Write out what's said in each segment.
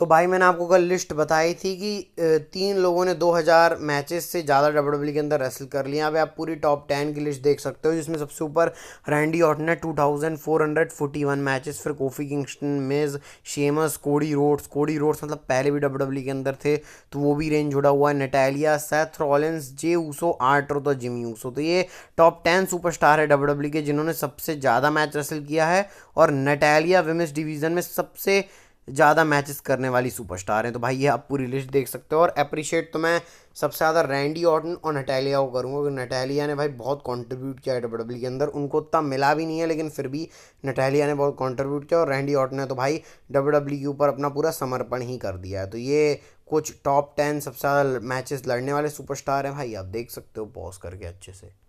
तो भाई मैंने आपको कल लिस्ट बताई थी कि 3 लोगों ने 2000 मैचेस से ज़्यादा डब्ल्यूडब्ल्यू के अंदर रेसल कर लिया। यहाँ पे आप पूरी टॉप 10 की लिस्ट देख सकते हो, जिसमें सबसे ऊपर रैंडी ऑर्टन है 2441 मैचेस। फिर Kofi Kingston, Miz, Sheamus, Cody Rhodes मतलब पहले भी डब्ल्यूडब्ल्यू के अंदर थे तो वो भी रेंज जुड़ा हुआ है। Natalia, Seth Rollins, Jey Uso, आर्टर तो जिमी ऊसो। तो ये टॉप 10 सुपरस्टार है डब्ल्यूडब्ल्यू के जिन्होंने सबसे ज़्यादा मैच रेसल किया है। और नटालिया विमेंस डिवीज़न में सबसे ज़्यादा मैचेस करने वाली सुपरस्टार हैं। तो भाई ये आप पूरी लिस्ट देख सकते हो। और अप्रिशिएट तो मैं सबसे ज़्यादा रैंडी ऑर्टन और नटालिया को करूँगा, क्योंकि नटालिया ने भाई बहुत कंट्रीब्यूट किया है डब्ल्यूडब्ल्यू के अंदर। उनको उतना मिला भी नहीं है, लेकिन फिर भी नटालिया ने बहुत कंट्रीब्यूट किया। और रैंडी ऑर्टन ने तो भाई डब्ल्यूडब्ल्यू के ऊपर अपना पूरा समर्पण ही कर दिया है। तो ये कुछ टॉप 10 सबसे ज़्यादा मैचेस लड़ने वाले सुपरस्टार हैं भाई, आप देख सकते हो पॉज करके अच्छे से।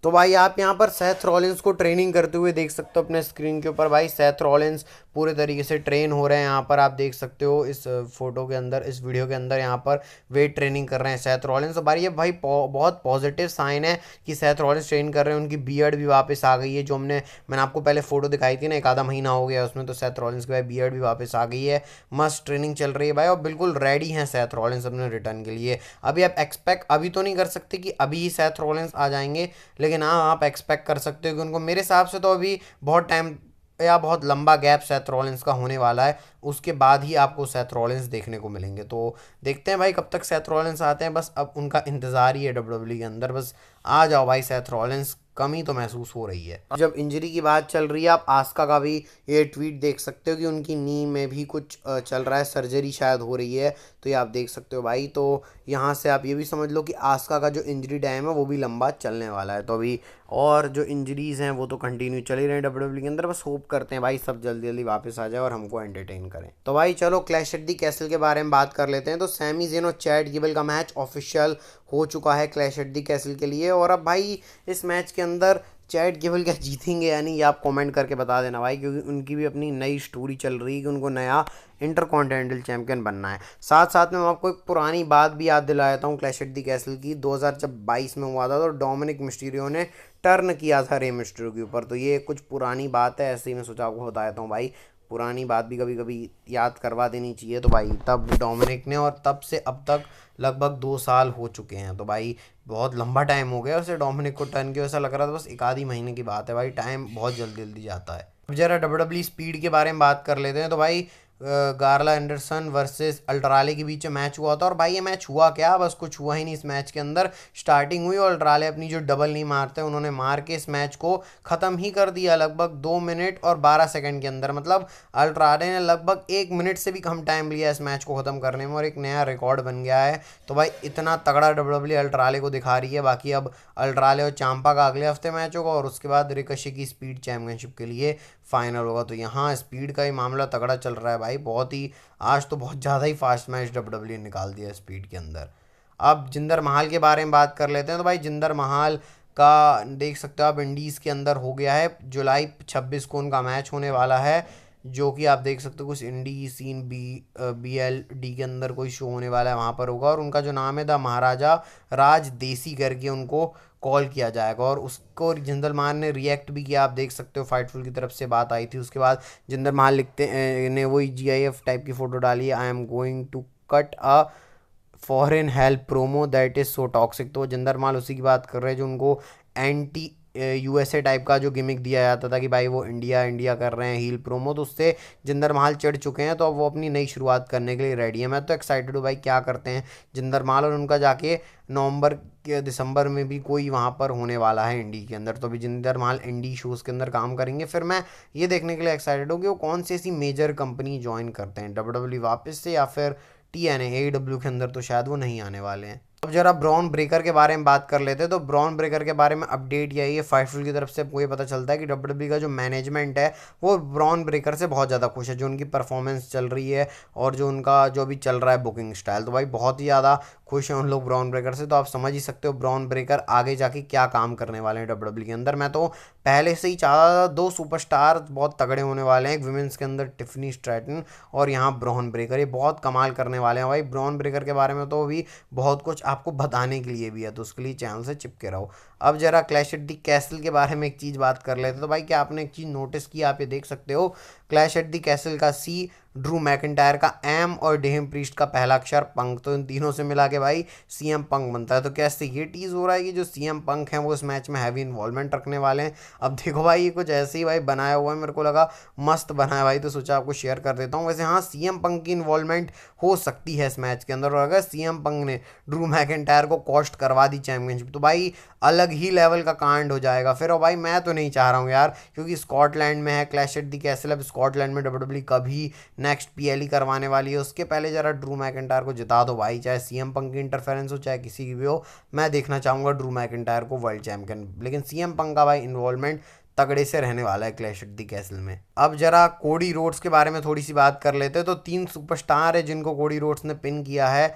तो भाई आप यहाँ पर सेथ रॉलिंस को ट्रेनिंग करते हुए देख सकते हो अपने स्क्रीन के ऊपर। भाई सेथ रॉलिंस पूरे तरीके से ट्रेन हो रहे हैं, यहाँ पर आप देख सकते हो इस फोटो के अंदर, इस वीडियो के अंदर यहाँ पर वेट ट्रेनिंग कर रहे हैं सेथ रॉलिंस। तो भाई ये भाई बहुत पॉजिटिव साइन है कि सेथ रॉलिंस ट्रेन कर रहे हैं। उनकी बियर्ड भी वापस आ गई है, जो मैंने आपको पहले फोटो दिखाई थी ना, एक आधा महीना हो गया उसमें। तो सेथ रॉलिंस की भाई बियर्ड भी वापस आ गई है, मस्त ट्रेनिंग चल रही है भाई, और बिल्कुल रेडी हैं सेथ रॉलिंस अपने रिटर्न के लिए। अभी आप एक्सपेक्ट अभी तो नहीं कर सकते कि अभी ही सेथ रॉलिंस आ जाएंगे, लेकिन हाँ आप एक्सपेक्ट कर सकते हो कि उनको, मेरे हिसाब से तो अभी बहुत टाइम या बहुत लंबा गैप सेथ रॉलिंस का होने वाला है, उसके बाद ही आपको सेथ रॉलिंस देखने को मिलेंगे। तो देखते हैं भाई कब तक सेथ रॉलिंस आते हैं, बस अब उनका इंतज़ार ही है डब्ल्यूडब्ल्यू के अंदर। बस आ जाओ भाई सेथ रॉलिंस, कमी तो महसूस हो रही है। जब इंजरी की बात चल रही है, आप आस्का का भी ये ट्वीट देख सकते हो कि उनकी नी में भी कुछ चल रहा है, सर्जरी शायद हो रही है। तो ये आप देख सकते हो भाई। तो यहाँ से आप ये भी समझ लो कि आस्का का जो इंजरी टाइम है वो भी लंबा चलने वाला है। तो अभी और जो इंजरीज हैं वो तो कंटिन्यू चल ही रहे हैं डब्ल्यूडब्ल्यू के अंदर। बस होप करते हैं भाई सब जल्दी जल्दी वापस आ जाए और हमको एंटरटेन करें। तो भाई चलो क्लैश एट दी कैसल के बारे में बात कर लेते हैं। तो सैमी ज़ेन और चैट गेबल का मैच ऑफिशियल हो चुका है क्लैश एट दी कैसल के लिए। और अब भाई इस मैच के अंदर चैट गेबल क्या जीतेंगे यानी, ये आप कमेंट करके बता देना भाई, क्योंकि उनकी भी अपनी नई स्टोरी चल रही है कि उनको नया इंटरकॉन्टिनेंटल चैंपियन बनना है। साथ साथ में मैं आपको एक पुरानी बात भी याद दिला देता हूँ क्लैश एट दी कैसल की। 2022 में हुआ था तो डोमिनिक मिस्टीरियो ने टर्न किया था रे मिस्टीरियो के ऊपर। तो ये कुछ पुरानी बात है, ऐसे ही मैं सोचा आपको बता देता हूँ भाई। पुरानी बात भी कभी कभी याद करवा देनी चाहिए। तो भाई तब डोमिनिक ने, और तब से अब तक लगभग 2 साल हो चुके हैं। तो भाई बहुत लंबा टाइम हो गया उसे डोमिनिक को टर्न किया, ऐसा लग रहा था बस एक आधी महीने की बात है भाई। टाइम बहुत जल्दी जल्दी जाता है। अब जरा डब्ल्यूडब्ल्यू स्पीड के बारे में बात कर लेते हैं। तो भाई गार्ला एंडरसन वर्सेस अल्ट्राले के बीच में मैच हुआ था। और भाई ये मैच हुआ क्या, बस कुछ हुआ ही नहीं इस मैच के अंदर। स्टार्टिंग हुई और अल्ट्राले अपनी जो डबल नहीं मारते उन्होंने मार के इस मैच को ख़त्म ही कर दिया लगभग 2 मिनट और 12 सेकंड के अंदर। मतलब अल्ट्राले ने लगभग 1 मिनट से भी कम टाइम लिया इस मैच को ख़त्म करने में, और एक नया रिकॉर्ड बन गया है। तो भाई इतना तगड़ा डब्ल्यूडब्ल्यू अल्ट्राले को दिखा रही है। बाकी अब अल्ट्राले और चांपा का अगले हफ्ते मैच होगा, और उसके बाद रिकशी की स्पीड चैंपियनशिप के लिए फाइनल होगा। तो यहाँ स्पीड का ही मामला तगड़ा चल रहा है भाई, बहुत ही, आज तो बहुत ज़्यादा ही फास्ट मैच डब्ल्यूडब्ल्यू ने निकाल दिया स्पीड के अंदर। अब जिंदर महाल के बारे में बात कर लेते हैं। तो भाई जिंदर महाल का देख सकते हो आप, इंडीज़ के अंदर हो गया है। जुलाई 26 को उनका मैच होने वाला है, जो कि आप देख सकते हो कुछ इंडी सीन BLD के अंदर कोई शो होने वाला है, वहाँ पर होगा। और उनका जो नाम है द महाराजा राज देसी करके उनको कॉल किया जाएगा। और उसको जिंदल मान ने रिएक्ट भी किया, आप देख सकते हो फाइटफुल की तरफ से बात आई थी। उसके बाद जिंदल मान लिखते ने वही GIF टाइप की फ़ोटो डाली है, I am going to cut a foreign help promo that is so toxic. तो जिंदर माल उसी की बात कर रहे हैं जो उनको एंटी USA टाइप का जो गिमिक दिया जाता था कि भाई वो इंडिया इंडिया कर रहे हैं हील प्रोमो, तो उससे जिंदर महल चिढ़ चुके हैं। तो अब वो अपनी नई शुरुआत करने के लिए रेडी है। मैं तो एक्साइटेड हूँ भाई क्या करते हैं जिंदर महल, और उनका जाके नवंबर के दिसंबर में भी कोई वहाँ पर होने वाला है इंडी के अंदर। तो अभी जिंदर महल इंडी शोज़ के अंदर काम करेंगे। फिर मैं ये देखने के लिए एक्साइटेड हूँ कि वो कौन सी ऐसी मेजर कंपनी ज्वाइन करते हैं, डब्ल्यूडब्ल्यू वापस से या फिर TNA AEW के अंदर तो शायद वो नहीं आने वाले हैं। अब जरा ब्रॉन ब्रेकर के बारे में बात कर लेते हैं। तो ब्रॉन ब्रेकर के बारे में अपडेट यही है, फाइटफुल की तरफ से आपको ये पता चलता है कि डब्ल्यूडब्ल्यू का जो मैनेजमेंट है वो ब्रॉन ब्रेकर से बहुत ज़्यादा खुश है, जो उनकी परफॉर्मेंस चल रही है और जो उनका जो भी चल रहा है बुकिंग स्टाइल। तो भाई बहुत ही ज़्यादा खुश हैं उन लोग ब्रॉन ब्रेकर से। तो आप समझ ही सकते हो ब्रॉन ब्रेकर आगे जाके क्या काम करने वाले हैं डब्ल्यूडब्ल्यू के अंदर। मैं तो पहले से ही चाहता था, 2 सुपरस्टार बहुत तगड़े होने वाले हैं, एक विमेंस के अंदर टिफनी स्ट्रैटन और यहाँ ब्रॉन ब्रेकर, ये बहुत कमाल करने वाले हैं भाई। ब्रॉन ब्रेकर के बारे में तो भी बहुत कुछ आपको बताने के लिए भी है, तो उसके लिए चैनल से चिपके रहो। अब जरा क्लैश एट दी कैसल के बारे में एक चीज़ बात कर लेते हैं। तो भाई क्या आपने एक चीज़ नोटिस की, आप ये देख सकते हो क्लैश एट द कैसल का सी, ड्रू मैकिंटायर का एम और डेम प्रीस्ट का पहला अक्षर पंक। तो इन तीनों से मिला के भाई सीएम पंक बनता है। तो कैसे ये टीज हो रहा है कि जो सीएम पंक हैं वो इस मैच में हैवी इन्वॉल्वमेंट रखने वाले हैं। अब देखो भाई ये कुछ ऐसे ही भाई बनाया हुआ है, मेरे को लगा मस्त बना है भाई, तो सोचा आपको शेयर कर देता हूँ। वैसे हाँ, सीएम पंक की इन्वॉल्वमेंट हो सकती है इस मैच के अंदर, और अगर सीएम पंक ने ड्रू मैकिंटायर को कॉस्ट करवा दी चैंपियनशिप तो भाई अलग ही लेवल का कांड हो जाएगा फिर। और भाई मैं तो नहीं चाह रहा हूँ यार, क्योंकि स्कॉटलैंड में है क्लैश एट द कैसल। अब स्कॉटलैंड में डब्ल्यूडब्ल्यूई कभी नेक्स्ट पीएलई करवाने वाली है, उसके पहले जरा ड्रू मैकिंटायर को जिता दो भाई, चाहे सीएम पंक की इंटरफेरेंस हो चाहे किसी की भी हो। मैं देखना चाहूँगा ड्रू मैकिंटायर को वर्ल्ड चैंपियन, लेकिन सीएम पंक का भाई इन्वॉल्वमेंट तगड़े से रहने वाला है क्लैश एट द कैसल में। अब जरा कोडी रोड्स के बारे में थोड़ी सी बात कर लेते हैं। तो 3 सुपरस्टार है जिनको कोडी रोड्स ने पिन किया है,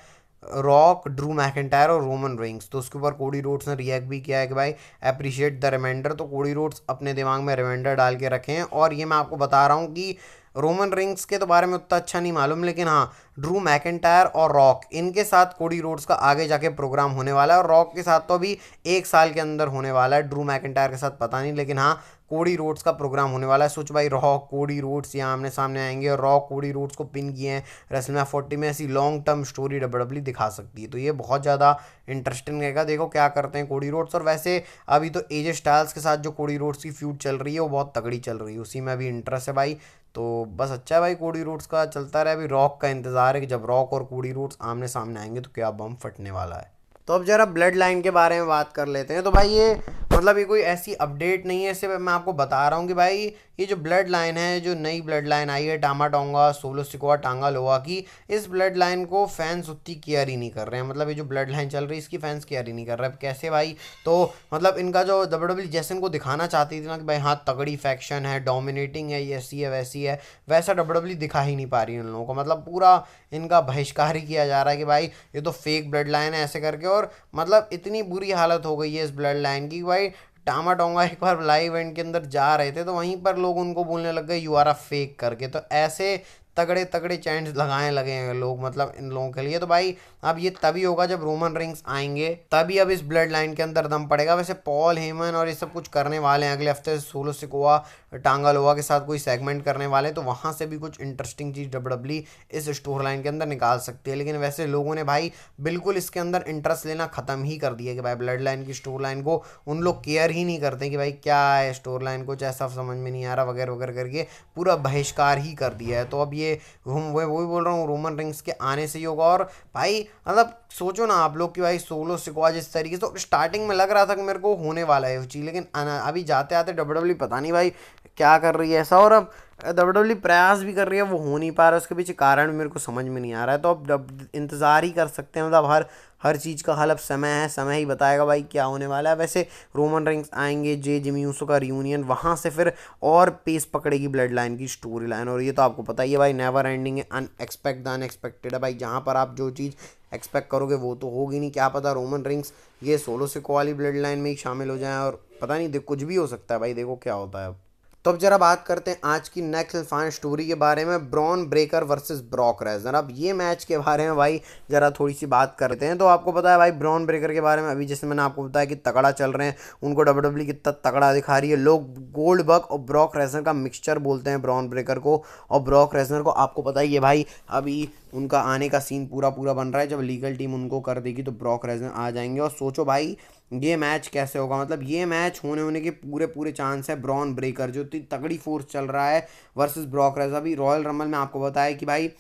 रॉक, ड्रू मैकिंटायर और रोमन रेंस। तो उसके ऊपर कोडी रोड्स ने रिएक्ट भी किया है कि भाई अप्रिशिएट द रिमाइंडर। तो कोडी रोड्स अपने दिमाग में रिमाइंडर डाल के रखे हैं। और ये मैं आपको बता रहा हूँ कि रोमन रिंग्स के तो बारे में उतना अच्छा नहीं मालूम, लेकिन हाँ ड्रू मैकिंटायर और रॉक इनके साथ कोडी रोड्स का आगे जाके प्रोग्राम होने वाला है। और रॉक के साथ तो अभी 1 साल के अंदर होने वाला है, ड्रू मैकिंटायर के साथ पता नहीं, लेकिन हाँ कोडी रोड्स का प्रोग्राम होने वाला है। सोच भाई रॉक कोडी रोड्स यहाँ आमने सामने आएंगे और रॉक कोडी रोड्स को पिन किए हैं रेसलमैनिया 40 में, ऐसी लॉन्ग टर्म स्टोरी डब्ल्यूडब्ल्यूई दिखा सकती है। तो ये बहुत ज़्यादा इंटरेस्टिंग रहेगा, देखो क्या करते हैं कोडी रोड्स। और वैसे अभी तो एजे स्टाइल्स के साथ जो कोडी रोड्स की फ्यूड चल रही है वो बहुत तगड़ी चल रही है, उसी में अभी इंटरेस्ट है भाई। तो बस अच्छा है भाई, कोडी रोड्स का चलता रहे। अभी रॉक का इंतजार है कि जब रॉक और कोडी रोड्स आमने सामने आएंगे तो क्या बम फटने वाला है। तो अब जरा ब्लड लाइन के बारे में बात कर लेते हैं। तो भाई ये मतलब ये कोई ऐसी अपडेट नहीं है, सिर्फ मैं आपको बता रहा हूँ कि भाई ये जो ब्लड लाइन है, जो नई ब्लड लाइन आई है टामा टोंगा सोलो सिकोआ टांगा लोआ की, इस ब्लड लाइन को फैंस उतनी केयर ही नहीं कर रहे हैं। मतलब ये जो ब्लड लाइन चल रही है इसकी फैंस केयर ही नहीं कर रहे हैं। कैसे भाई, तो मतलब इनका जो डब्ल्यूडब्ल्यूई जैसे इनको दिखाना चाहती थी ना कि भाई हाँ तगड़ी फैक्शन है, डोमिनेटिंग है, ये ऐसी है वैसी है, वैसा डब्ल्यूडब्ल्यूई दिखा ही नहीं पा रही है उन लोगों को। मतलब पूरा इनका बहिष्कार ही किया जा रहा है कि भाई ये तो फेक ब्लड लाइन है ऐसे करके। और मतलब इतनी बुरी हालत हो गई है इस ब्लड लाइन की भाई, टामा टोंगा एक बार लाइव इवेंट के अंदर जा रहे थे तो वहीं पर लोग उनको बोलने लग गए यू आर अ फेक करके। तो ऐसे तगड़े तगड़े चैंट्स लगाने लगे हैं लोग मतलब इन लोगों के लिए। तो भाई अब ये तभी होगा जब रोमन रिंग्स आएंगे, तभी अब इस ब्लड लाइन के अंदर दम पड़ेगा। वैसे पॉल हेमन और ये सब कुछ करने वाले हैं अगले हफ्ते, सोलो सिकोआ टांगा लोआ के साथ कोई सेगमेंट करने वाले हैं, तो वहाँ से भी कुछ इंटरेस्टिंग चीज़ डब्ल्यूडब्ल्यूई इस स्टोर लाइन के अंदर निकाल सकती है। लेकिन वैसे लोगों ने भाई बिल्कुल इसके अंदर इंटरेस्ट लेना ख़त्म ही कर दिया कि भाई ब्लड लाइन की स्टोर लाइन को उन लोग केयर ही नहीं करते कि भाई क्या है स्टोर लाइन, कुछ ऐसा समझ में नहीं आ रहा वगैरह वगैरह करके पूरा बहिष्कार ही कर दिया है। तो अब ये वही बोल रहा हूँ रोमन रिंग्स के आने से ही होगा। और भाई मतलब सोचो ना आप लोग कि भाई सोलो सिकोआ जिस तरीके से, तो स्टार्टिंग में लग रहा था कि मेरे को होने वाला है वो चीज़, लेकिन अभी जाते आते डब्ल्यूडब्ल्यूई पता नहीं भाई क्या कर रही है ऐसा। और अब डब्ल्यूडब्ल्यूई प्रयास भी कर रही है, वो हो नहीं पा रहा है, उसके पीछे कारण भी मेरे को समझ में नहीं आ रहा है। तो अब इंतज़ार ही कर सकते हैं, मतलब हर चीज़ का हल अब समय है, समय ही बताएगा भाई क्या होने वाला है। वैसे रोमन रिंग्स आएंगे, जिमी यूसो का रियूनियन, वहाँ से फिर और पेस पकड़ेगी ब्लड लाइन की स्टोरी लाइन। और ये तो आपको पता ही है भाई नेवर एंडिंग है, अनएक्सपेक्ट द अनएक्सपेक्टेड है भाई। जहाँ पर आप जो चीज़ एक्सपेक्ट करोगे वो तो होगी नहीं, क्या पता रोमन रिंग्स ये सोलो सिकोआ वाली ब्लड लाइन में ही शामिल हो जाए, और पता नहीं कुछ भी हो सकता है भाई, देखो क्या होता है अब। तो अब जरा बात करते हैं आज की नेक्स्ट फाइन स्टोरी के बारे में, ब्रॉन ब्रेकर वर्सेस ब्रॉक रेजनर। अब ये मैच के बारे में भाई जरा थोड़ी सी बात करते हैं। तो आपको पता है भाई ब्रॉन ब्रेकर के बारे में, अभी जैसे मैंने आपको बताया कि तगड़ा चल रहे हैं, उनको डब्ल्यूडब्ल्यूई कितना तगड़ा दिखा रही है। लोग गोल्डबर्ग और ब्रॉक रेजनर का मिक्सचर बोलते हैं ब्रॉन ब्रेकर को और ब्रॉक रेजनर को। आपको पता ही है भाई अभी उनका आने का सीन पूरा बन रहा है, जब लीगल टीम उनको कर देगी तो ब्रॉक रेजनर आ जाएंगे। और सोचो भाई ये मैच कैसे होगा, मतलब ये मैच होने के पूरे चांस है। ब्रॉन ब्रेकर जो तगड़ी फोर्स चल रहा है वर्सेस ब्रॉक रेजनर। अभी रॉयल रंबल में आपको बताया कि भाई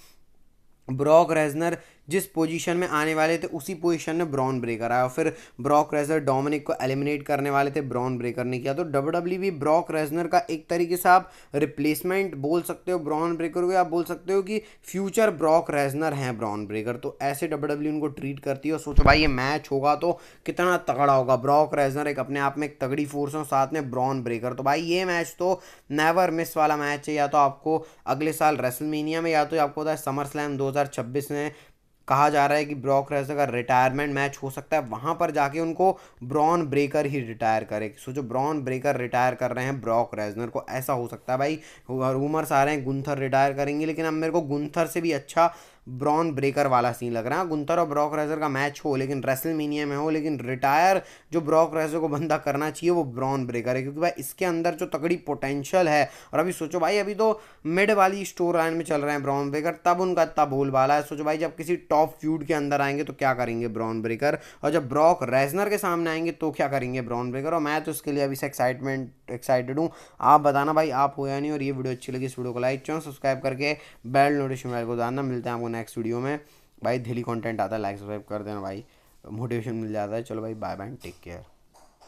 ब्रॉक रेजनर जिस पोजीशन में आने वाले थे उसी पोजीशन में ब्रॉन ब्रेकर आया, और फिर ब्रॉक रेजनर डोमिनिक को एलिमिनेट करने वाले थे, ब्रॉन ब्रेकर ने किया। तो डब्ल्यूडब्ल्यूई भी ब्रॉक रेजनर का एक तरीके से आप रिप्लेसमेंट बोल सकते हो ब्रॉन ब्रेकर को, आप बोल सकते हो कि फ्यूचर ब्रॉक रेजनर हैं ब्रॉन ब्रेकर। तो ऐसे डब्ल्यूडब्ल्यूई उनको ट्रीट करती है। और सोचो भाई ये मैच होगा तो कितना तगड़ा होगा, ब्रॉक रेजनर एक अपने आप में एक तगड़ी फोर्स है, साथ में ब्रॉन ब्रेकर। तो भाई ये मैच तो नेवर मिस वाला मैच है, या तो आपको अगले साल रेसलमेनिया में, या तो आपको पता है समर स्लैम 2026 में कहा जा रहा है कि ब्रॉक रेजनर का रिटायरमेंट मैच हो सकता है, वहाँ पर जाके उनको ब्रॉन ब्रेकर ही रिटायर करे। सोचो ब्रॉन ब्रेकर रिटायर कर रहे हैं ब्रॉक रेजनर को, ऐसा हो सकता है भाई। रूमर्स आ रहे हैं गुंथर रिटायर करेंगे, लेकिन अब मेरे को गुंथर से भी अच्छा ब्रॉन ब्रेकर वाला सीन लग रहा है। गुंथर और ब्रॉक रेजर का मैच हो, लेकिन रेसलमेनिया में हो, लेकिन रिटायर जो ब्रॉक रेजर को बंदा करना चाहिए वो ब्रॉन ब्रेकर है, क्योंकि भाई इसके अंदर जो तगड़ी पोटेंशियल है। और अभी सोचो भाई, अभी तो मिड वाली स्टोर लाइन में चल रहे हैं ब्रॉन ब्रेकर, तब उनका इतना बोलबाला है। सोचो भाई, जब किसी टॉप फ्यूड के अंदर आएंगे तो क्या करेंगे ब्रॉन ब्रेकर, और जब ब्रॉक रेजनर के सामने आएंगे तो क्या करेंगे ब्रॉन ब्रेकर। और मैं तो इसके लिए अभी से एक्साइटेड हूँ। आप बताना भाई, आप हो या नहीं। और ये वीडियो अच्छी लगी, इस वीडियो को लाइक चैनल सब्सक्राइब करके बेल नोटिफिकेशन बेल को दबाना। मिलते हैं आपको नेक्स्ट वीडियो में भाई। डेली कंटेंट आता है, लाइक सब्सक्राइब कर देना भाई, मोटिवेशन मिल जाता है। चलो भाई, बाय बाय, टेक केयर।